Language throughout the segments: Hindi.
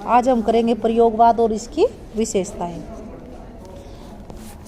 आज हम करेंगे प्रयोगवाद और इसकी विशेषताएं।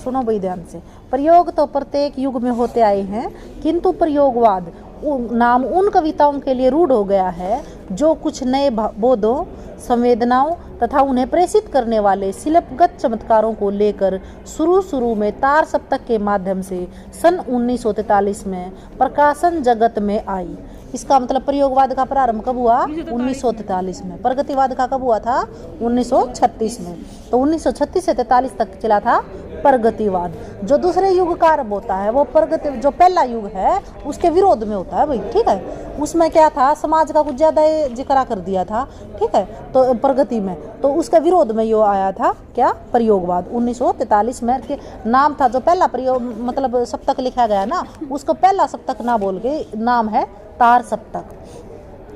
सुनो भाई ध्यान से। प्रयोग तो प्रत्येक युग में होते आए हैं, किंतु प्रयोगवाद नाम उन कविताओं के लिए रूढ़ हो गया है जो कुछ नए बोधों, संवेदनाओं तथा उन्हें प्रेषित करने वाले शिल्पगत चमत्कारों को लेकर शुरू में तार सप्तक के माध्यम से सन 1943 में प्रकाशन जगत में आई। इसका मतलब प्रयोगवाद का प्रारंभ कब हुआ? 1943 में। प्रगतिवाद का कब हुआ था? 1936 में। तो 1936 से 43 तक चला था प्रगतिवाद। जो दूसरे युग का आरंभ होता है वो प्रगति, जो पहला युग है उसके विरोध में होता है भाई, ठीक है। उसमें क्या था, समाज का कुछ ज्यादा जिक्र कर दिया था, ठीक है, तो प्रगति में, तो उसके विरोध में ये आया था क्या? प्रयोगवाद। 1943 में के नाम था जो पहला प्रयोग मतलब सप्तक लिखा गया ना, उसको पहला सप्तक ना बोल के नाम है तार सप्तक,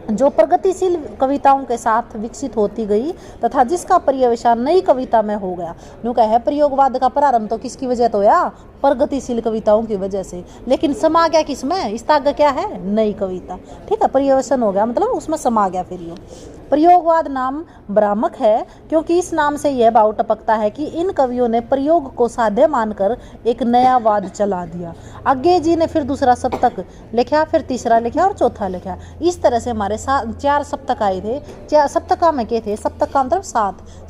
जो प्रगतिशील कविताओं के साथ विकसित होती गई तथा जिसका पर्यवेक्षण नई कविता में हो गया। यूँ कहे प्रयोगवाद का प्रारंभ तो किसकी वजह तो या प्रगतिशील कविताओं की वजह से, लेकिन समा गया किसमें? इसका आगे क्या है? नई कविता, ठीक है। पर्यवेक्षण हो गया मतलब उसमें समा गया। फिर ये प्रयोगवाद नाम भ्रामक है क्योंकि इस नाम से यह भाव टपकता है कि इन कवियों ने प्रयोग को साध्य मानकर एक नया वाद चला दिया। आगे जी ने फिर दूसरा सप्तक लिखा, फिर तीसरा लिखा और चौथा लिखा। इस तरह से हमारे 4 सप्तक आए थे। 4 सप्तक में क्या थे? सप्तक का मतलब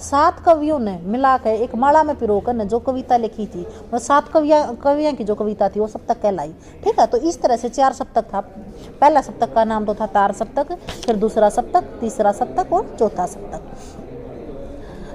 7 कवियों ने मिलाकर एक माला में पिरोकर ने जो कविता लिखी थी, वो 7 कवियों की जो कविता थी वो सप्तक कहलाई, ठीक है। तो इस तरह से 4 सप्तक था। पहला सप्तक का नाम तो था तार सप्तक, फिर दूसरा सप्तक, तीसरा सप्तक और चौथा सप्तक।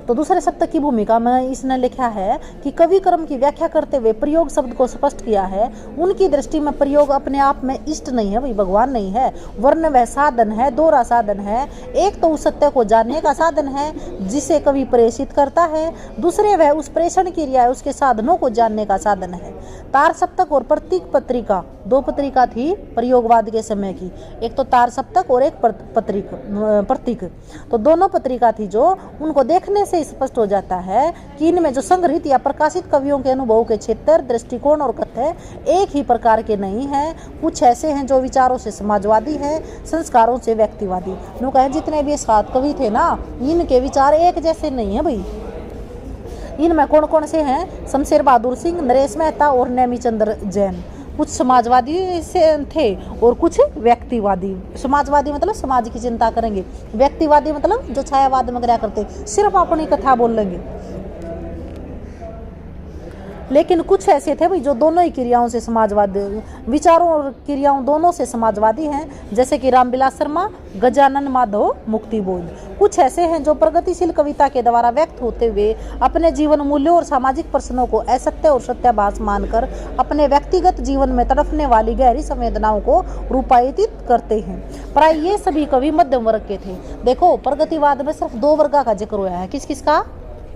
तो दूसरे सप्तक की भूमिका में इसने लिखा है कि कवि कर्म की व्याख्या करते हुए प्रयोग शब्द को स्पष्ट किया है। उनकी दृष्टि में प्रयोग अपने आप में इष्ट नहीं है भाई, भगवान नहीं है, वरन वह साधन है, दोहरा साधन है। एक तो उस सत्य को जानने का साधन है जिसे कवि प्रेषित करता है, दूसरे वह उस प्रेषण की क्रिया उसके साधनों को जानने का साधन है। तार सप्तक और प्रतीक पत्रिका, 2 पत्रिका थी प्रयोगवाद के समय की, एक तो तार सप्तक और एक प्रतीक। तो दोनों पत्रिका थी जो उनको देखने से स्पष्ट हो जाता है कि इनमें जो संग्रहित या प्रकाशित कवियों के अनुभवों के क्षेत्र, दृष्टिकोण और कथ्य एक ही प्रकार के नहीं हैं। कुछ ऐसे हैं जो विचारों से समाजवादी हैं, संस्कारों से व्यक्तिवादी। यूँ कहें जितने भी 7 कवि थे ना, इनके विचार एक जैसे नहीं है भाई। इनमें कौन कौन से हैं? शमशेर बहादुर सिंह, नरेश मेहता और नेमीचंद्र जैन। कुछ समाजवादी से थे और कुछ व्यक्तिवादी। समाजवादी मतलब समाज की चिंता करेंगे, व्यक्तिवादी मतलब जो छायावाद में गया करते, सिर्फ अपनी कथा बोल लेंगे। लेकिन कुछ ऐसे थे भाई जो दोनों ही क्रियाओं से समाजवादी, विचारों और क्रियाओं दोनों से समाजवादी हैं, जैसे कि रामविलास शर्मा, गजानन माधव, मुक्तिबोध। कुछ ऐसे हैं जो प्रगतिशील कविता के द्वारा व्यक्त होते हुए अपने जीवन मूल्यों और सामाजिक प्रश्नों को असत्य और सत्याभास मानकर अपने व्यक्तिगत जीवन में तड़पने वाली गहरी संवेदनाओं को रूपायित करते हैं। प्राय ये सभी कवि मध्यम वर्ग के थे। देखो प्रगतिवाद में सिर्फ 2 वर्ग का जिक्र हुआ है, किस किस का?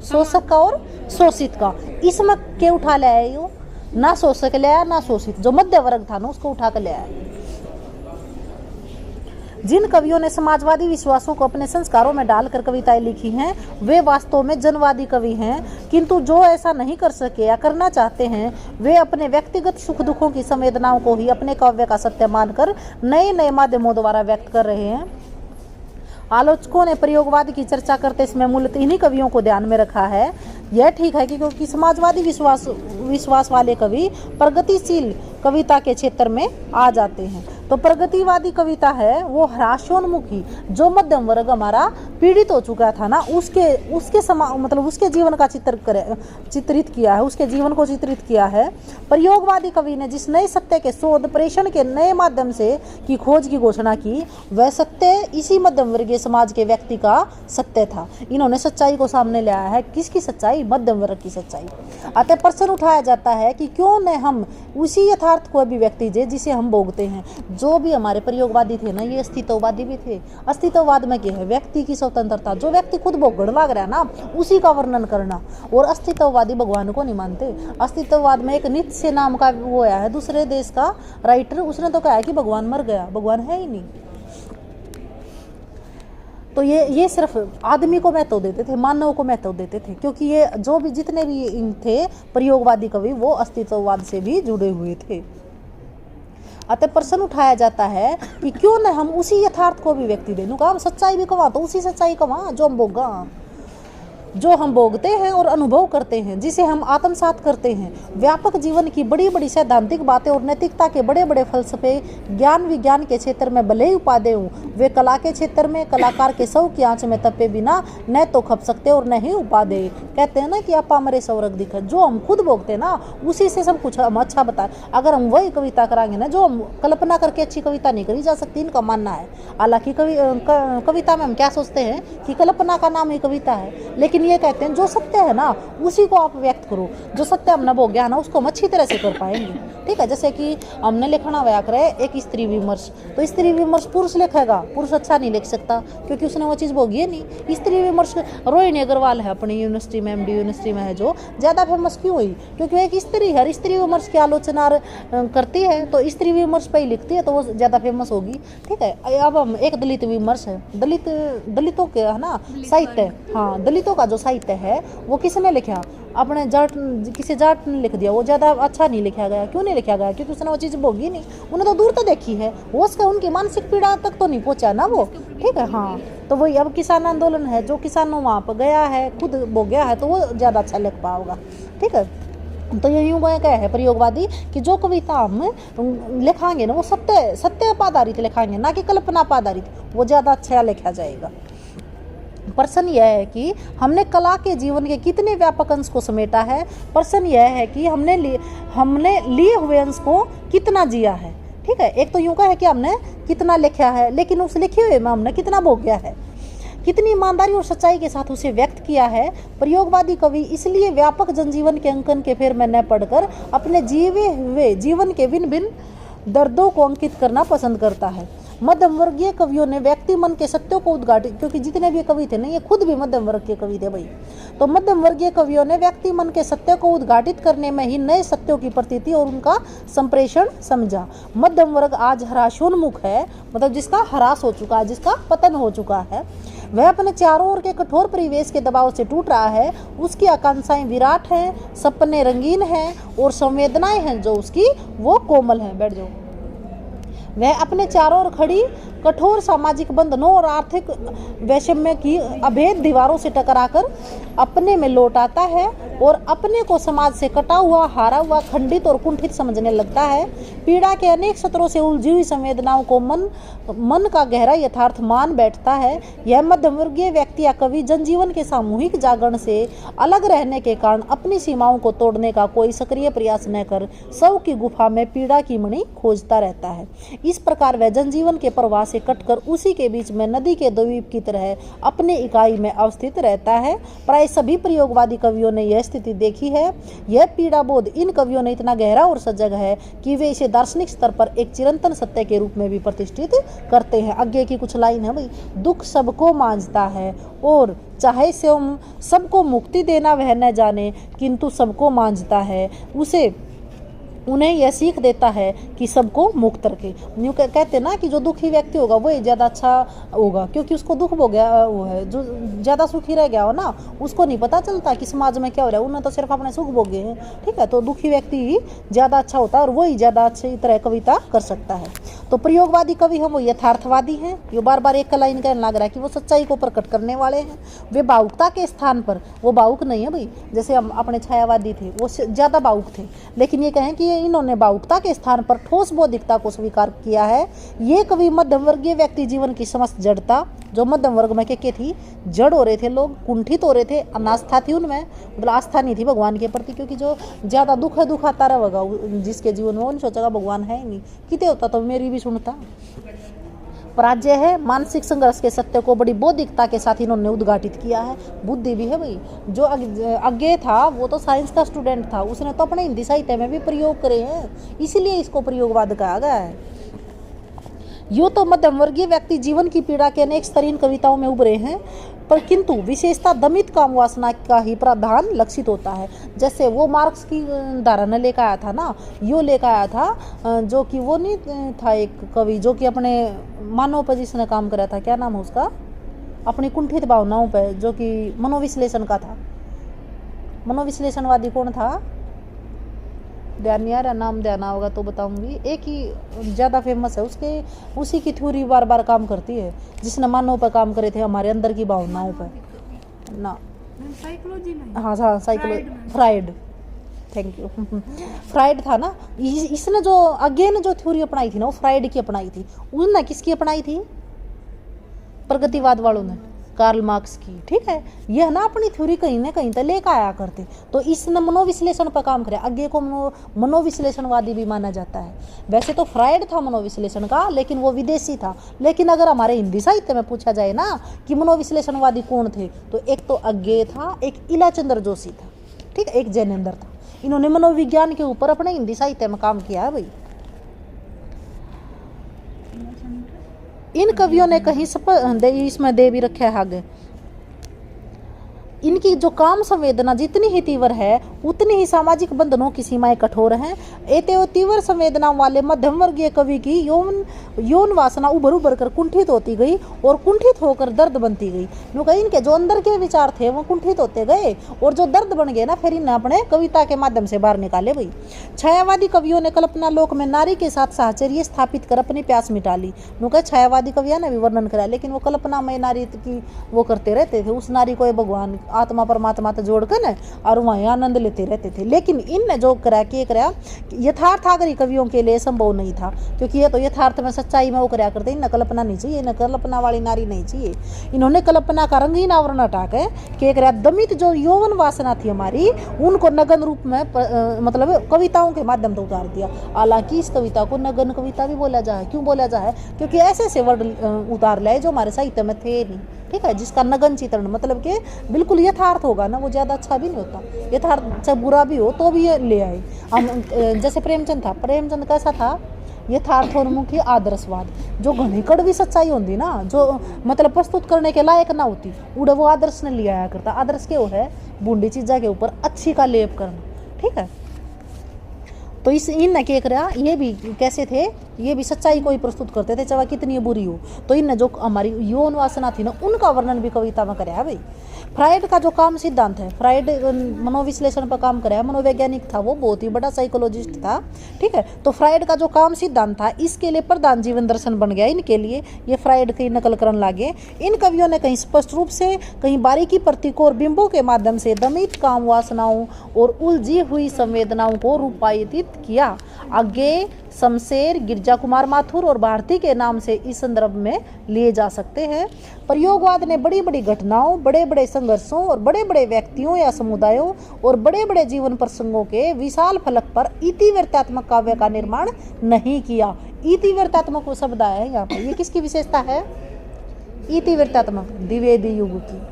शोषक का और शोषित का। इसमें क्या उठा ले आया? यो ना शोषक ले आया ना शोषित, जो मध्य वर्ग था ना उसको उठा कर ले आया। जिन कवियों ने समाजवादी विश्वासों को अपने संस्कारों में डालकर कविताएं लिखी हैं वे वास्तव में जनवादी कवि हैं, किंतु जो ऐसा नहीं कर सके या करना चाहते हैं वे अपने व्यक्तिगत सुख दुखों की संवेदनाओं को ही अपने काव्य का सत्य मानकर नए नए माध्यमों द्वारा व्यक्त कर रहे हैं। आलोचकों ने प्रयोगवाद की चर्चा करते इसमें मूलतः इन्हीं कवियों को ध्यान में रखा है। यह ठीक है कि क्योंकि समाजवादी विश्वास वाले कवि प्रगतिशील कविता के क्षेत्र में आ जाते हैं, तो प्रगतिवादी कविता है वो ह्रासोन्मुखी, जो मध्यम वर्ग हमारा पीड़ित हो चुका था ना, उसके जीवन का चित्रित किया है, उसके जीवन को चित्रित किया है। प्रयोगवादी कवि ने जिस नए सत्य के शोध प्रेषण के नए माध्यम से की खोज की घोषणा की, वह सत्य इसी मध्यम वर्गीय समाज के व्यक्ति का सत्य था। इन्होंने सच्चाई को सामने लाया है। किसकी सच्चाई? मध्यम वर्ग की सच्चाई। अतः प्रश्न उठाया जाता है कि क्यों न हम उसी यथार्थ को अभिव्यक्ति दे जिसे हम भोगते हैं। जो भी हमारे प्रयोगवादी थे ना, ये अस्तित्ववादी भी थे। अस्तित्ववाद में क्या है? व्यक्ति की स्वतंत्रता, जो व्यक्ति खुद भोगने लग रहा है ना उसी का वर्णन करना। और अस्तित्ववादी भगवान को नहीं मानते। अस्तित्ववाद में एक नित्य नाम का वो आया है, दूसरे देश का राइटर, उसने तो कहा है कि भगवान मर गया, भगवान है ही नहीं। तो ये सिर्फ आदमी को महत्व देते थे, मानव को महत्व देते थे, क्योंकि ये जो भी जितने भी थे प्रयोगवादी कवि वो अस्तित्ववाद से भी जुड़े हुए थे। अतः प्रश्न उठाया जाता है कि क्यों न हम उसी यथार्थ को भी व्यक्ति दें। कहा सच्चाई भी कमा तो उसी सच्चाई कमा जो हम भोगा, जो हम भोगते हैं और अनुभव करते हैं, जिसे हम आत्मसात करते हैं। व्यापक जीवन की बड़ी बड़ी सैद्धांतिक बातें और नैतिकता के बड़े बड़े फलसफे ज्ञान विज्ञान के क्षेत्र में भले ही उपादेय हों, वे कला के क्षेत्र में कलाकार के सौ की आंच में तपे बिना न तो खप सकते और न ही उपादेय। कहते हैं ना कि आप हमारे सौरग दिखा, जो हम खुद भोगते हैं ना उसी से सब कुछ हम अच्छा बताए। अगर हम वही कविता कराएंगे ना, जो हम कल्पना करके अच्छी कविता नहीं करी जा सकती, इनका मानना है। हालांकि कविता में हम क्या सोचते हैं कि कल्पना का नाम ही कविता है, लेकिन ये कहते हैं जो सत्य है ना उसी को आप व्यक्त करो। जो सत्य हमने भोग्या है ना उसको हम अच्छी तरह से कर पाएंगे। ठीक है, जैसे कि हमने लिखना व्याक रहे एक स्त्री विमर्श, तो स्त्री विमर्श पुरुष लिखेगा, पुरुष अच्छा नहीं लिख सकता क्योंकि उसने वो चीज़ भोगी है नहीं। स्त्री विमर्श रोहिणी अग्रवाल है अपनी यूनिवर्सिटी में, MD यूनिवर्सिटी में है, जो ज़्यादा फेमस क्यों हुई? क्योंकि एक स्त्री है, स्त्री विमर्श की आलोचना करती है तो स्त्री विमर्श पे ही लिखती है तो वो ज़्यादा फेमस होगी। ठीक है, अब हम एक दलित विमर्श है, दलितों के है ना साहित्य, हाँ दलितों का जो साहित्य है वो किसने लिखा? अपने जाट, किसी जाट ने लिख दिया, वो ज़्यादा अच्छा नहीं लिखा गया। क्यों नहीं लिखा गया? क्योंकि उसने वो चीज़ भोगी नहीं, उन्हें तो दूर तो देखी है, वो उसका उनकी मानसिक पीड़ा तक तो नहीं पहुंचा ना वो। ठीक है, हाँ तो वही अब किसान आंदोलन है, जो किसानों वहाँ पर गया है, खुद भोग्या है, तो वो ज़्यादा अच्छा लिख पाओगा। ठीक है, तो ये यूँ क्या है प्रयोगवादी कि जो कविता हम लिखाएंगे ना वो सत्य पर आधारित लिखाएंगे, ना कि कल्पना पर आधारित, वो ज़्यादा अच्छा लिखा जाएगा। प्रश्न यह है कि हमने कला के जीवन के कितने व्यापक अंश को समेटा है। प्रश्न यह है कि हमने लिए हुए अंश को कितना जिया है। ठीक है, एक तो यूँ का है कि हमने कितना लिखा है, लेकिन उस लिखे हुए में हमने कितना भोग्या है, कितनी ईमानदारी और सच्चाई के साथ उसे व्यक्त किया है। प्रयोगवादी कवि इसलिए व्यापक जनजीवन के अंकन के फेर में न पढ़कर अपने जीवे हुए जीवन के भिन्न भिन्न दर्दों को अंकित करना पसंद करता है। मध्यम वर्गीय कवियों ने व्यक्ति मन के सत्यों को उद्घाटित, क्योंकि जितने भी कवि थे ना ये खुद भी मध्यम वर्ग के कवि थे भाई, तो मध्यम वर्गीय कवियों ने व्यक्ति मन के सत्य को उद्घाटित करने में ही नए सत्यों की प्रतीति और उनका संप्रेषण समझा। मध्यम वर्ग आज हराशोन्मुख है, मतलब जिसका ह्रास हो चुका है, जिसका पतन हो चुका है, वह अपने चारों ओर के कठोर परिवेश के दबाव से टूट रहा है। उसकी आकांक्षाएं विराट हैं, सपने रंगीन हैं और संवेदनाएं हैं जो उसकी वो कोमल हैं। बैठ जाओ। वह अपने चारों ओर खड़ी कठोर सामाजिक बंधनों और आर्थिक वैषम्य की अभेद दीवारों से टकराकर अपने में लौट आता है और अपने को समाज से कटा हुआ, हारा हुआ, खंडित और कुंठित समझने लगता है। पीड़ा के अनेक सत्रों से उलझी हुई संवेदनाओं को मन का गहरा यथार्थ मान बैठता है। यह मध्यमवर्गीय व्यक्ति या कवि जनजीवन के सामूहिक जागरण से अलग रहने के कारण अपनी सीमाओं को तोड़ने का कोई सक्रिय प्रयास न कर शव की गुफा में पीड़ा की मणि खोजता रहता है। इस प्रकार वह जनजीवन के प्रवाह से कटकर उसी के बीच में नदी के द्वीप की तरह अपने इकाई में अवस्थित रहता है। प्राय सभी प्रयोगवादी कवियों ने यह स्थिति देखी है। यह पीड़ा बोध इन कवियों ने इतना गहरा और सजग है कि वे इसे दार्शनिक स्तर पर एक चिरंतन सत्य के रूप में भी प्रतिष्ठित करते हैं। आगे की कुछ लाइन है भाई, दुख सबको मांझता है और चाहे सबको मुक्ति देना वह न जाने, किंतु सबको मांझता है, उसे उन्हें यह सीख देता है कि सबको मुक्त रखे। यूँ कहते ना कि जो दुखी व्यक्ति होगा वही ज़्यादा अच्छा होगा, क्योंकि उसको दुख हो गया वो है। जो ज़्यादा सुखी रह गया हो ना उसको नहीं पता चलता कि समाज में क्या हो रहा है, उन्हें तो सिर्फ अपने सुख भोगे हैं। ठीक है, तो दुखी व्यक्ति ही ज़्यादा अच्छा होता है और वही ज़्यादा अच्छी तरह कविता कर सकता है। तो प्रयोगवादी कवि हैं वो यथार्थवादी हैं। ये बार बार एक लाइन कहने लग रहा है कि वो सच्चाई को प्रकट करने वाले हैं। वे भावुकता के स्थान पर, वो भावुक नहीं है भाई, जैसे हम अपने छायावादी थे वो ज़्यादा भावुक थे, लेकिन ये कहें कि इन्होंने भावुकता के स्थान पर ठोस बौद्धिकता को स्वीकार किया है। ये कवि मध्यम वर्गीय व्यक्ति जीवन की समस्त जड़ता, जो मध्यम वर्ग में क्या थी, जड़ हो रहे थे लोग, कुंठित हो रहे थे, अनास्था थी उनमें, मतलब आस्था नहीं थी भगवान के प्रति, क्योंकि जो ज़्यादा दुख है दुख आता रहेगा जिसके जीवन में, वो नहीं सोचेगा भगवान है ही नहीं, कितने होता तो मेरी भी सुनता। पराजय है मानसिक संघर्ष के सत्य को बड़ी बौद्धिकता के साथ इन्होंने उद्घाटित किया है। बुद्धि भी है भाई। जो आगे था वो तो साइंस का स्टूडेंट था, उसने तो अपने हिंदी साहित्य में भी प्रयोग करे हैं, इसीलिए इसको प्रयोगवाद कहा गया है। यूँ तो मध्यम वर्गीय व्यक्ति जीवन की पीड़ा के अनेक स्तरीय कविताओं में उभरे हैं, पर किंतु विशेषता दमित काम वासना का ही प्रावधान लक्षित होता है। जैसे वो मार्क्स की धारणा लेकर आया था ना, यो लेकर आया था, जो कि वो नहीं था एक कवि जो कि अपने मानव पर जिसने काम कराया था, क्या नाम है उसका, अपनी कुंठित भावनाओं पर, जो कि मनोविश्लेषण का था। मनोविश्लेषणवादी कौन था? ध्यान नहीं आ रहा, नाम ध्यान होगा तो बताऊंगी। एक ही ज़्यादा फेमस है, उसके उसी की थ्योरी बार बार काम करती है, जिसने मानव पर काम करे थे, हमारे अंदर की भावनाओं पर ना। साइकोलॉजी में, हाँ हाँ, psychology, fried, thank you. Fried था ना, इसने जो अगेन जो थ्योरी अपनाई थी ना, वो फ्राइड की अपनाई थी। उनने किसकी अपनाई थी? प्रगतिवाद वालों ने, कार्ल मार्क्स की। ठीक है, यह ना अपनी थ्योरी कहीं ना कहीं तक लेकर आया करते, तो इसने मनोविश्लेषण पर काम किया। आगे को मनोविश्लेषणवादी भी माना जाता है। वैसे तो फ्राइड था मनोविश्लेषण का, लेकिन वो विदेशी था। लेकिन अगर हमारे हिंदी साहित्य में पूछा जाए ना कि मनोविश्लेषणवादी कौन थे, तो एक तो अज्ञे था, एक इलाचंद्र जोशी था, ठीक है, एक जैनेंद्र था। इन्होंने मनोविज्ञान के ऊपर अपने हिंदी साहित्य में काम किया है भाई। इन कवियों ने कहीं इसमें दे भी रखा है आगे, इनकी जो काम संवेदना जितनी ही तीव्र है, उतनी ही सामाजिक बंधनों की सीमाएं कठोर हैं। एते तीव्र संवेदना वाले मध्यम वर्गीय कवि की यौन वासना उभर उभर कर कुंठित होती गई और कुंठित होकर दर्द बनती गई। क्योंकि इनके जो अंदर के विचार थे वो कुंठित होते गए, और जो दर्द बन गए ना, फिर इन्हें अपने कविता के माध्यम से बाहर निकाले भाई। छायावादी कवियों ने कल्पना लोक में नारी के साथ साहचर्य स्थापित कर अपनी प्यास मिटा ली। क्योंकि छायावादी कवियों ने भी वर्णन करा, लेकिन वो कल्पना में नारी की वो करते रहते थे, उस नारी को भगवान आत्मा परमात्मा तो जोड़कर न, और वहीं आनंद लेते रहते थे। लेकिन इनने जो करा यथार्थ आगरी कवियों के लिए संभव नहीं था, क्योंकि ये तो यथार्थ में सच्चाई में वो करा करते, इन्हें कल्पना नहीं चाहिए, इन्हें कल्पना वाली नारी नहीं चाहिए। इन्होंने कल्पना का रंगीन आवरण हटा के दमित जो यौवन वासना थी हमारी, उनको नगन रूप में मतलब कविताओं के माध्यम से उतार दिया। हालांकि इस कविता को नगन कविता भी बोला जाए। क्यों बोला जाए? क्योंकि ऐसे ऐसे वर्ड उतार लाए जो हमारे साहित्य में थे नहीं, ठीक है, जिसका नगन चित्रण मतलब कि बिल्कुल यथार्थ होगा ना, वो ज़्यादा अच्छा भी नहीं होता, यथार्थ से बुरा भी हो तो भी ये ले आए हम। जैसे प्रेमचंद था, प्रेमचंद कैसा था? यथार्थोन्मुखी आदर्शवाद, जो घनी कड़वी सच्चाई होती ना, जो मतलब प्रस्तुत करने के लायक ना होती, उड़े वो आदर्श ने लिया आया करता। आदर्श क्या है? बूंदी चीज़ा के ऊपर अच्छी का लेप करना, ठीक है। तो इस इन क्या करा, ये भी कैसे थे, ये भी सच्चाई को ही प्रस्तुत करते थे, चाहे कितनी बुरी हो। तो इन जो हमारी यौन वासना थी ना, उनका वर्णन भी कविता में कराया भाई। फ्राइड का जो काम सिद्धांत है, फ्राइड मनोविश्लेषण पर काम कराया, मनोवैज्ञानिक था वो, बहुत ही बड़ा साइकोलॉजिस्ट था, ठीक है। तो फ्राइड का जो काम सिद्धांत था, इसके लिए प्रधान जीवन दर्शन बन गया इनके लिए। ये फ्राइड की नकल करने लगे। इन कवियों ने कहीं स्पष्ट रूप से, कहीं बारीकी प्रतीकों और बिंबों के माध्यम से दमित काम वासनाओं और उलझी हुई संवेदनाओं को रूपायित किया। आगे शमशेर, गिरजा कुमार माथुर और भारती के नाम से इस संदर्भ में लिए जा सकते हैं। प्रयोगवाद ने बड़ी बड़ी घटनाओं, बड़े बड़े संघर्षों और बड़े बड़े व्यक्तियों या समुदायों और बड़े बड़े जीवन प्रसंगों के विशाल फलक पर इतिवृत्तात्मक काव्य का निर्माण नहीं किया। इतिवृत्तात्मक वो शब्द आया है यहाँ पर, ये किसकी विशेषता है? इतिवृत्तात्मक, द्विवेदी युग की।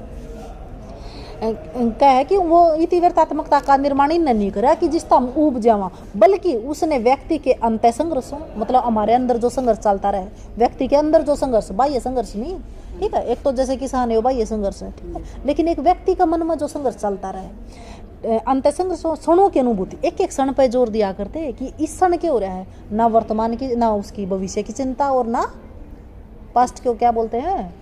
क्या है कि वो इतिवृत्तात्मकता का निर्माण ही नहीं करा कि जिसका हम ऊब जावा, बल्कि उसने व्यक्ति के अंत संघर्षों, मतलब हमारे अंदर जो संघर्ष चलता रहे, व्यक्ति के अंदर जो संघर्ष, बाह्य संघर्ष नहीं, ठीक है। एक तो जैसे किसान है वो बाह्य संघर्ष है, ठीक है, लेकिन एक व्यक्ति का मन में जो संघर्ष चलता रहे, अंत संघर्ष, क्षणों की अनुभूति, एक एक क्षण पर जोर दिया करते हैं कि इस क्षण क्या हो रहा है, ना वर्तमान की, ना उसकी भविष्य की चिंता, और ना पास्ट को क्या बोलते हैं,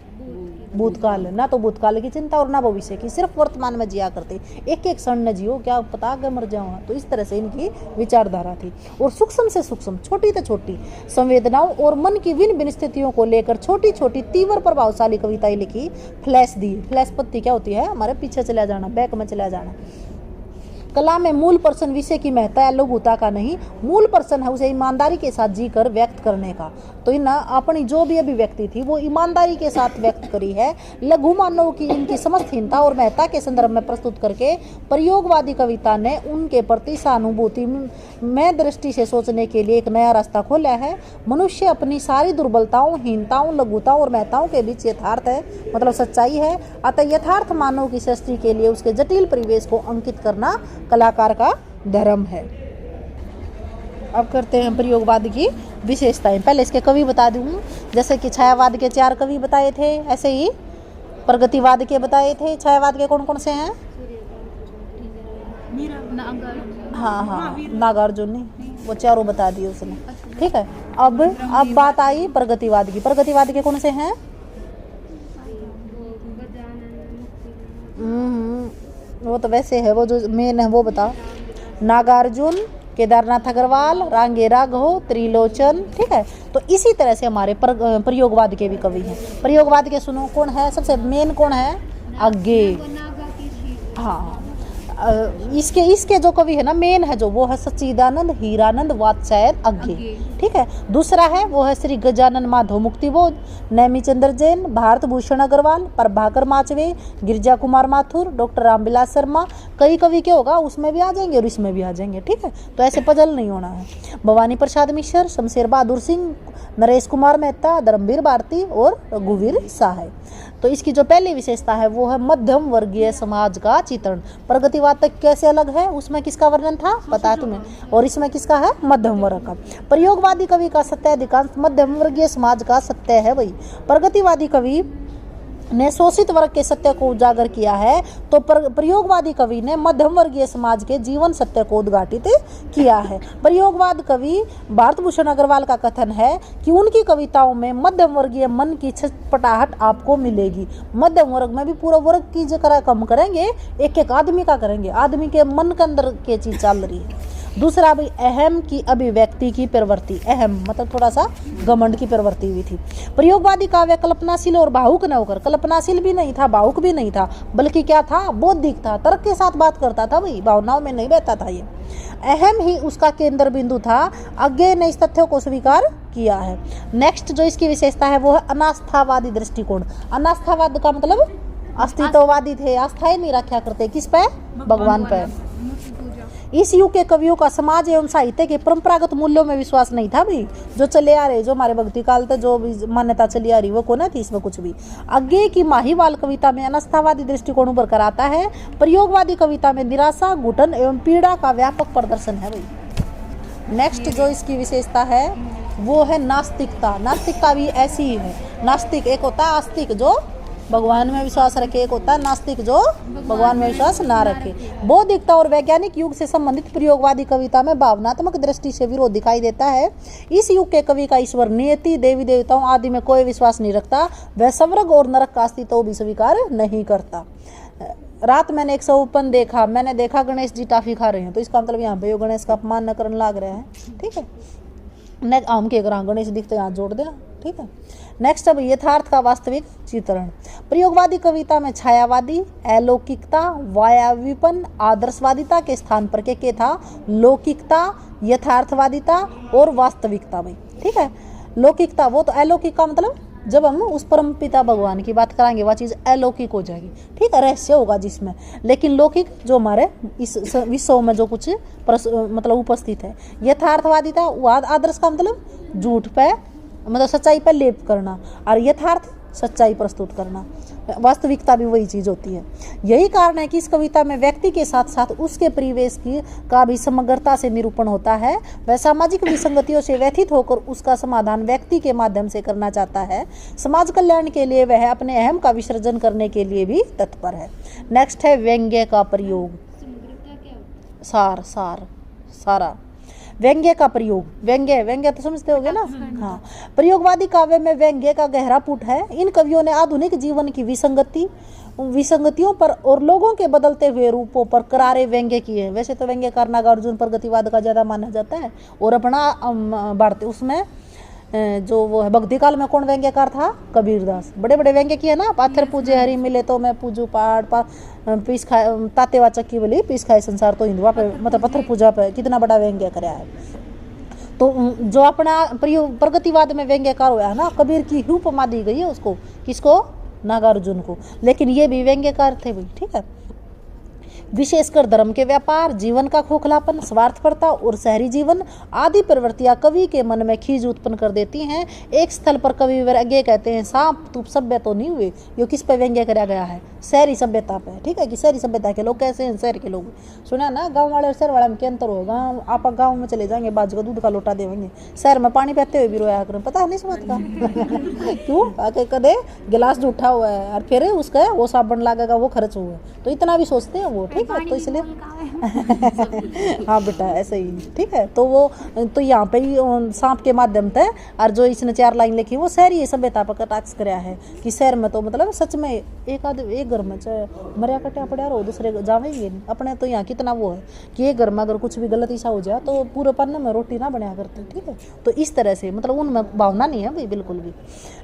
भूतकाल, ना तो भूतकाल की चिंता और ना भविष्य की, सिर्फ वर्तमान में जिया करते, एक एक क्षण न जियो, क्या पता आगे मर जाऊंगा। तो इस तरह से इनकी विचारधारा थी। और सूक्ष्म से सूक्ष्म, छोटी से छोटी संवेदनाओं और मन की भिन्न भिन्न स्थितियों को लेकर छोटी छोटी तीव्र प्रभावशाली कविताएं लिखी। फ्लैश दी, फ्लैश पत्ती क्या होती है? हमारे पीछे चला जाना, बैक में चला जाना। कला में मूल पर्सन विषय की महत्ता या लघुता का नहीं, मूल पर्सन है उसे ईमानदारी के साथ जीकर व्यक्त करने का। तो इन अपनी जो भी अभिव्यक्ति थी वो ईमानदारी के साथ व्यक्त करी है। लघु मानव की इनकी समर्थहीनता और महत्ता के संदर्भ में प्रस्तुत करके प्रयोगवादी कविता ने उनके प्रति सहानुभूति में दृष्टि से सोचने के लिए एक नया रास्ता खोला है। मनुष्य अपनी सारी दुर्बलताओं, हीनताओं, लघुताओं और महत्ताओं के बीच यथार्थ है, मतलब सच्चाई है। अतः यथार्थ मानव की सृष्टि के लिए उसके जटिल परिवेश को अंकित करना कलाकार का धर्म है। अब करते हैं प्रयोगवाद की विशेषताएं। पहले इसके कवि बता दूं, जैसे कि छायावाद के 4 कवि बताए थे, ऐसे ही प्रगतिवाद के बताए थे। छायावाद के कौन कौन से हैं? हाँ, नागार्जुन ने वो 4 बता दिए उसने, ठीक है। अब बात आई प्रगतिवाद की। प्रगतिवाद के कौन से हैं? वो तो वैसे है, वो जो मेन है वो बता। नागार्जुन केदारनाथ अग्रवाल, रांगे राघव, त्रिलोचन। ठीक है, तो इसी तरह से हमारे प्रयोगवाद के भी कवि हैं। प्रयोगवाद के सुनो कौन है, सबसे मेन कौन है, अज्ञे। हाँ, इसके जो कवि है ना मेन है जो, वो है सच्चिदानंद हीरानंद वात्स्यायन अज्ञे। ठीक है, दूसरा है वो है श्री गजानन माधव मुक्तिबोध, नेमी चंद्र जैन, भारत भूषण अग्रवाल, प्रभाकर माचवे, गिरिजा कुमार माथुर, डॉक्टर रामविलास शर्मा। कई कवि के होगा उसमें भी आ जाएंगे और इसमें भी आ जाएंगे। ठीक है, तो ऐसे पजल नहीं होना है। भवानी प्रसाद मिश्र, शमशेर बहादुर सिंह, नरेश कुमार मेहता, धर्मवीर भारती और रघुवीर साहा। तो इसकी जो पहली विशेषता है वो है मध्यम वर्गीय समाज का चित्रण। प्रगतिवाद तक कैसे अलग है, उसमें किसका वर्णन था पता है तुम्हें, और इसमें किसका है, मध्यम वर्ग का। प्रयोगवादी कवि का सत्य अधिकांश मध्यम वर्गीय समाज का सत्य है। वही प्रगतिवादी कवि ने शोषित वर्ग के सत्य को उजागर किया है, तो प्रयोगवादी कवि ने मध्यम वर्गीय समाज के जीवन सत्य को उद्घाटित किया है। प्रयोगवाद कवि भारत भूषण अग्रवाल का कथन है कि उनकी कविताओं में मध्यम वर्गीय मन की छटपटाहट आपको मिलेगी। मध्यम वर्ग में भी पूरा वर्ग की जगह कम करेंगे, एक एक आदमी का करेंगे, आदमी के मन के अंदर के चीज चल रही है। दूसरा भाई अहम की अभिव्यक्ति की प्रवृत्ति, अहम मतलब थोड़ा सा घमंड की प्रवृत्ति हुई थी। प्रयोगवादी काव्य कल्पनाशील और भावुक न होकर, कल्पनाशील भी नहीं था भावुक भी नहीं था, बल्कि क्या था, बौद्धिक था, तर्क के साथ बात करता था, भाई भावनाओं में नहीं बहता था। ये अहम ही उसका केंद्र बिंदु था। अज्ञे ने इस तथ्यों को स्वीकार किया है। नेक्स्ट जो इसकी विशेषता है वो है अनास्थावादी दृष्टिकोण। अनास्थावाद का मतलब अस्तित्ववादी थे, आस्था ही नहीं रखा करते किस पे, भगवान पे। इस युग के कवियों का समाज एवं साहित्य के परंपरागत मूल्यों में विश्वास नहीं था भाई, जो चले आ रहे, जो हमारे भक्ति काल तक जो भी मान्यता चली आ रही वो को ना थी इसमें कुछ भी। अज्ञे की माहीवाल कविता में अनास्थावादी दृष्टिकोण उभर कर आता है। प्रयोगवादी कविता में निराशा, घुटन एवं पीड़ा का व्यापक प्रदर्शन है भाई। नेक्स्ट जो इसकी विशेषता है वो है नास्तिकता। नास्तिकता भी ऐसी ही है। नास्तिक एक होता है आस्तिक जो भगवान में विश्वास रखे, एक होता है नास्तिक जो भगवान में विश्वास ना रखे। बौद्धिकता और वैज्ञानिक युग से संबंधित प्रयोगवादी कविता में भावनात्मक दृष्टि से विरोध दिखाई देता है। इस युग के कवि का ईश्वर, नियति, देवी देवताओं आदि में कोई विश्वास नहीं रखता। वह स्वर्ग और नरक का अस्तित्व भी स्वीकार नहीं करता। रात मैंने एक सौपन देखा, मैंने देखा गणेश जी टाफी खा रहे हैं, तो इसका मतलब यहाँ पे गणेश का अपमान न करने लाग रहे हैं। ठीक है, आम के अगर गणेश दिखते यहाँ जोड़ दिया। ठीक है, नेक्स्ट अब यथार्थ का वास्तविक चित्रण। प्रयोगवादी कविता में छायावादी, अलौकिकता, वायवीपन, आदर्शवादिता के स्थान पर के था लौकिकता, यथार्थवादिता और वास्तविकता भाई। ठीक है, लौकिकता वो तो अलौकिक का मतलब जब हम उस परम पिता भगवान की बात कराएंगे वह चीज़ अलौकिक हो जाएगी। ठीक है, रहस्य होगा जिसमें, लेकिन लौकिक जो हमारे इस विश्व में जो कुछ मतलब उपस्थित है। यथार्थवादिता आदर्श का मतलब झूठ पे मतलब सच्चाई पर लेप करना, और यथार्थ सच्चाई प्रस्तुत करना। वास्तविकता भी वही चीज़ होती है। यही कारण है कि इस कविता में व्यक्ति के साथ साथ उसके परिवेश की का भी समग्रता से निरूपण होता है। वह सामाजिक विसंगतियों से व्यथित होकर उसका समाधान व्यक्ति के माध्यम से करना चाहता है। समाज कल्याण के लिए वह अपने अहम का विसर्जन करने के लिए भी तत्पर है। नेक्स्ट है व्यंग्य का प्रयोग। सारा व्यंग्य का प्रयोग। व्यंग्य तो समझते होगे ना। हाँ, प्रयोगवादी काव्य में व्यंग्य का गहरा पुट है। इन कवियों ने आधुनिक जीवन की विसंगतियों पर और लोगों के बदलते हुए रूपों पर करारे व्यंग्य किए हैं। वैसे तो व्यंग्यकार नागार्जुन प्रगतिवाद का ज़्यादा माना जाता है, और अपना भारतीय उसमें जो वो है भक्ति काल में कौन व्यंग्यकार था, कबीरदास। बड़े बड़े व्यंग्य किए ना, पाथर पूजे हरि मिले तो मैं पूजू पहाड़ पीस खाए, तातेवा चक्की बोली पीस खाए संसार तो हिंदुआ पे मतलब पत्थर पूजा पे कितना बड़ा व्यंग्य कराया है। तो जो अपना प्रगतिवाद में व्यंग्यकार हुआ है ना, कबीर की ही उपमा दी गई है उसको, किसको, नागार्जुन को, लेकिन ये भी व्यंग्यकार थे भाई। ठीक है, विशेषकर धर्म के व्यापार, जीवन का खोखलापन, स्वार्थपरता और शहरी जीवन आदि प्रवृत्तियां कवि के मन में खींच उत्पन्न कर देती हैं। एक स्थल पर कवि आगे कहते हैं, सांप तुम सभ्य तो नहीं हुए। ये किस पे व्यंग्य कराया गया है, शहरी सभ्यता पे। ठीक है, कि शहरी सभ्यता के लोग कैसे हैं, शहर के लोग। सुना ना, गाँव वाले और शहर वाले में क्या अंतर होगा। आप गाँव में चले जाएंगे, बाजू का दूध का लोटा देंगे, शहर में पानी पीते हुए भी रोया करें, पता है नहीं इस बात का। क्यों, आके कदे गिलास जो उठा हुआ है और फिर उसका वो साबुन लगेगा वो खर्च हुआ है, तो इतना भी सोचते हैं वो। ठीक है, तो इसलिए हाँ बेटा ऐसे ही, ठीक है। तो वो तो यहाँ पे ही सांप के माध्यम से, और जो इसने 4 लाइन लिखी वो शहरी सभ्यता पर कटाक्ष कराया है कि शहर में तो मतलब सच में एक घर में चाहे मरिया कटिया पड़ा रहो, दूसरे जावेंगे नहीं। अपने तो यहाँ कितना वो है कि एक घर में अगर कुछ भी गलत ऐसा हो जाए तो पूरे पन्ने में रोटी ना बनाया करते, ठीक है। तो इस तरह से मतलब उनमें भावना नहीं है भाई बिल्कुल भी।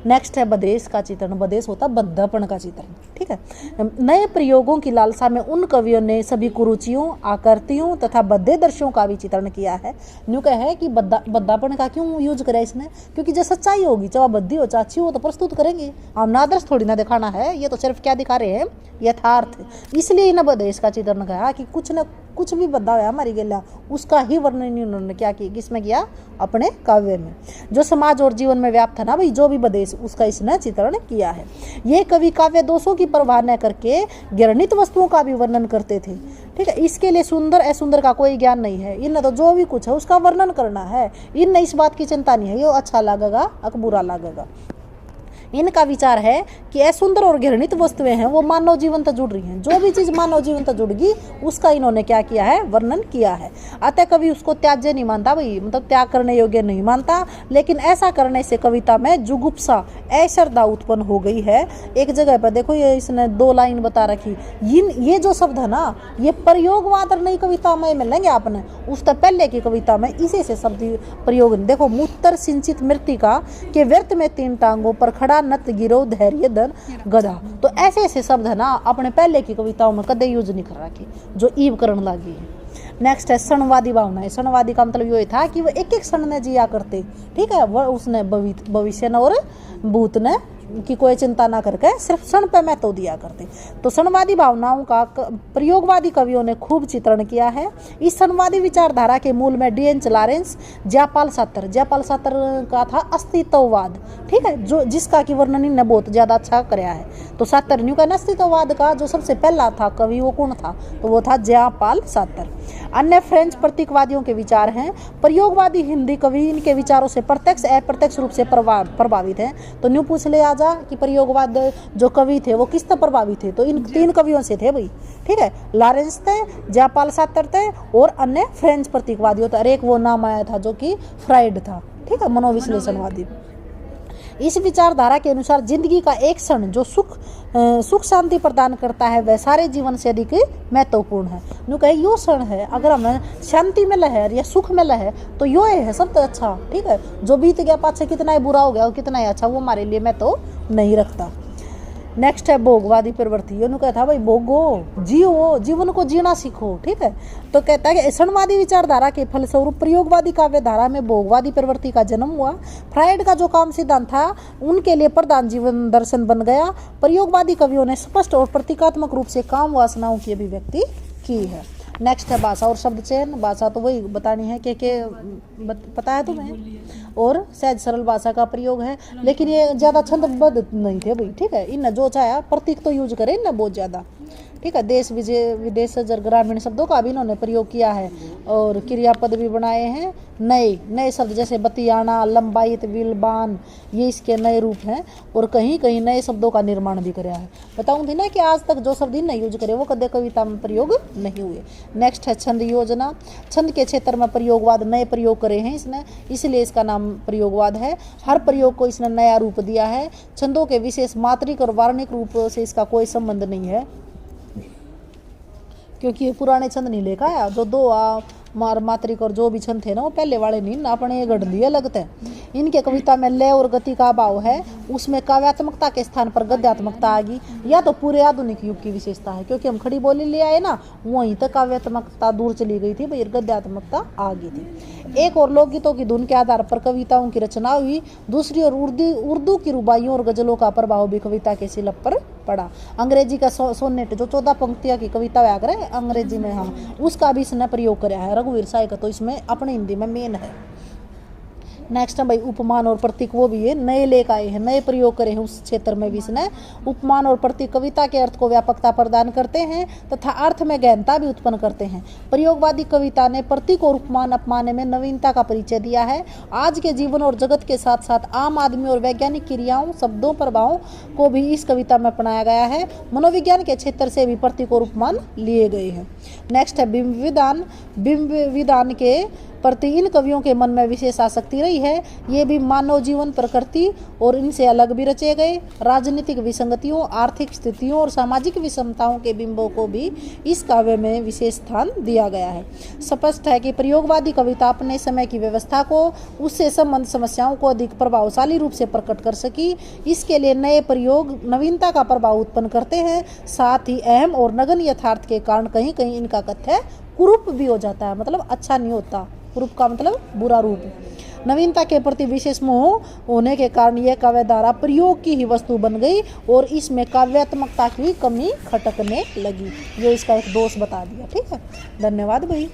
नेक्स्ट है बदेश का चित्रण। बदेश होता बद्धपन का चित्रण, ठीक है। नए प्रयोगों की लालसा में उन कवियों ने सभी कुरुचियों, आकृतियों तथा बद्धे दृश्यों का भी चित्रण किया है। न्यू क्या है कि बद्धापन का क्यों यूज करा इसने, क्योंकि जो सच्चाई होगी चाहे बद्धी हो चाहे अच्छी हो तो प्रस्तुत करेंगे। हम आदर्श थोड़ी ना दिखाना है, ये तो सिर्फ क्या दिखा रहे हैं, यथार्थ। इसलिए इन बदेश का चित्रण कहा कि कुछ न कुछ भी बद्धा हुआ हमारी गला, उसका ही वर्णन इन्होंने क्या किया, किसमें किया, अपने काव्य में। जो समाज और जीवन में व्याप्त था ना भाई, जो भी बदेश, उसका इसने चित्रण किया है। ये कवि काव्य दोषों की परवाह न करके घृणित वस्तुओं का भी वर्णन करते थे, ठीक है। इसके लिए सुंदर असुंदर का कोई ज्ञान नहीं है, इन तो जो भी कुछ है उसका वर्णन करना है। इन इस बात की चिंता नहीं है ये अच्छा लगेगा या बुरा लगेगा। इनका विचार है कि असुंदर और घृणित वस्तुएं हैं वो मानव जीवन तक जुड़ रही हैं, जो भी चीज मानव जीवन तक जुड़गी उसका इन्होंने क्या किया है, वर्णन किया है। अतः कवि उसको त्याज्य नहीं मानता भाई, मतलब त्याग करने योग्य नहीं मानता, लेकिन ऐसा करने से कविता में जुगुप्सा, अश्रद्धा उत्पन्न हो गई है। एक जगह पर देखो ये इसने 2 लाइन बता रखी, ये जो शब्द है ना ये प्रयोगवाद और नई कविता में मिलेंगे आपने, उससे पहले की कविता में इसी से शब्द प्रयोग। देखो मूत्र सिंचित मृतिका के व्यर्थ में 3 टांगों पर खड़ा नत गिरो धैर्य धन गधा। तो ऐसे ऐसे शब्द है ना अपने पहले की कविताओं में कदे यूज नहीं कर रखे, जो ईव करण लगी है। नेक्स्ट है क्षणवादी भावनाएं। क्षणवादी का मतलब ये था कि वो एक एक क्षण में जिया करते, ठीक है। वह उसने भविष्य और भूत ने की कोई चिंता ना करके सिर्फ क्षण पे महत्व दिया करते। तो क्षणवादी भावनाओं का प्रयोगवादी कवियों ने खूब चित्रण किया है। इस क्षणवादी विचारधारा के मूल में डी.एच. लॉरेंस, जयपाल सातर का था अस्तित्ववाद, ठीक है, जो जिसका की वर्णन ने बहुत ज्यादा अच्छा कराया है। तो सातर न्यू का अस्तित्ववाद का जो सबसे पहला था कवि वो कौन था, तो वो था जयपाल सातर। अन्य फ्रेंच प्रतीकवादियों के विचार हैं। प्रयोगवादी हिंदी कवि इनके विचारों से प्रत्यक्ष अप्रत्यक्ष रूप से प्रभावित हैं। तो न्यू पूछ ले आजा कि प्रयोगवाद जो कवि थे वो किस तरह प्रभावित थे, तो इन 3 कवियों से थे भाई, ठीक है। लॉरेंस थे, जयपाल सातर थे और अन्य फ्रेंच प्रतीकवादियों थे। और एक वो नाम आया था जो कि फ्राइड था, ठीक है, मनोविश्लेषणवादी। इस विचारधारा के अनुसार जिंदगी का एक क्षण जो सुख शांति प्रदान करता है वह सारे जीवन से अधिक महत्वपूर्ण है। न्यू कहे यो क्षण है, अगर हमें शांति में लहर या सुख में लहर तो यो है सबसे अच्छा, ठीक है। जो बीत गया पाछे कितना ही बुरा हो गया और कितना ही अच्छा, वो हमारे लिए मैं तो नहीं रखता। नेक्स्ट है भोगवादी प्रवृत्ति। ये कहता है भाई भोगो, जियो, जीवन को जीना सीखो, ठीक है। तो कहता है कि क्षणवादी विचारधारा के फलस्वरूप प्रयोगवादी काव्य धारा में भोगवादी प्रवृत्ति का जन्म हुआ। फ्राइड का जो काम सिद्धांत था उनके लिए प्रधान जीवन दर्शन बन गया। प्रयोगवादी कवियों ने स्पष्ट और प्रतीकात्मक रूप से काम वासनाओं की अभिव्यक्ति की है। नेक्स्ट है भाषा और शब्द चयन। भाषा तो वही बतानी है कि पता है तुम्हें, और सहज सरल भाषा का प्रयोग है, लेकिन ये ज़्यादा छंदबद्ध नहीं थे भाई, ठीक है। इन जो चाहे प्रतीक तो यूज करें ना बहुत ज़्यादा, ठीक है। देश विदेश ग्रामीण शब्दों का भी इन्होंने प्रयोग किया है और क्रियापद भी बनाए हैं। नए शब्द जैसे बतियाना, लंबायित, विलबान, ये इसके नए रूप हैं और कहीं कहीं नए शब्दों का निर्माण भी कराया है। बताऊँ थी ना कि आज तक जो शब्द ही नहीं यूज करे वो कदे कविता में प्रयोग नहीं हुए। नेक्स्ट है छंद योजना। छंद के क्षेत्र में प्रयोगवाद नए प्रयोग करे हैं इसने, इसलिए इसका नाम प्रयोगवाद है। हर प्रयोग को इसने नया रूप दिया है। छंदों के विशेष मात्रिक और वार्णिक रूप से इसका कोई संबंध नहीं है, क्योंकि ये पुराने छंद नहीं लेकर आया। जो 2 मात्रिक और जो भी छंद थे ना वो पहले वाले नहीं ना अपने गढ़ लिए लगते हैं। इनके कविता में लय और गति का अभाव है, उसमें काव्यात्मकता के स्थान पर गद्यात्मकता आ गई। या तो पूरे आधुनिक युग की विशेषता है, क्योंकि हम खड़ी बोली ले आए ना, वहीं तक काव्यात्मकता दूर चली गई थी भाई, गद्यात्मकता आ गई थी। एक और लोकगीतों की धुन के आधार पर कविताओं की रचना हुई, दूसरी ओर उर्दू की रुबाइयों और गजलों का प्रभाव भी कविता के शिल्प पर पड़ा। अंग्रेजी का सोनेट जो 14 पंक्तियां की कविता व्याग रहे अंग्रेजी में, हम उसका भी इसने प्रयोग कराया है। रघुवीर साय का तो इसमें अपने हिंदी में मेन है। नेक्स्ट है भाई उपमान और प्रतीक, वो भी है नए लेख आए हैं, नए प्रयोग करे हैं उस क्षेत्र में भी इसने। उपमान और प्रतीक कविता के अर्थ को व्यापकता प्रदान करते हैं तथा अर्थ में गहनता भी उत्पन्न करते हैं। प्रयोगवादी कविता ने प्रतीक और उपमान अपनाने में नवीनता का परिचय दिया है। आज के जीवन और जगत के साथ साथ आम आदमी और वैज्ञानिक क्रियाओं, शब्दों, प्रभावों को भी इस कविता में अपनाया गया है। मनोविज्ञान के क्षेत्र से भी प्रतीक और उपमान लिए गए हैं। नेक्स्ट है बिंब विधान। बिंब विधान के प्रति इन कवियों के मन में विशेष आसक्ति रही है। ये भी मानव जीवन, प्रकृति और इनसे अलग भी रचे गए राजनीतिक विसंगतियों, आर्थिक स्थितियों और सामाजिक विषमताओं के बिंबों को भी इस काव्य में विशेष स्थान दिया गया है। स्पष्ट है कि प्रयोगवादी कविता अपने समय की व्यवस्था को, उससे संबंध समस्याओं को अधिक प्रभावशाली रूप से प्रकट कर सकी। इसके लिए नए प्रयोग नवीनता का प्रभाव उत्पन्न करते हैं, साथ ही अहम और नगण्य यथार्थ के कारण कहीं कहीं इनका कथ्य कुरूप भी हो जाता है, मतलब अच्छा नहीं होता। कुरूप का मतलब बुरा रूप। नवीनता के प्रति विशेष मोह होने के कारण यह काव्य धारा प्रयोग की ही वस्तु बन गई और इसमें काव्यात्मकता की कमी खटकने लगी। ये इसका एक दोष बता दिया। ठीक है, धन्यवाद भाई।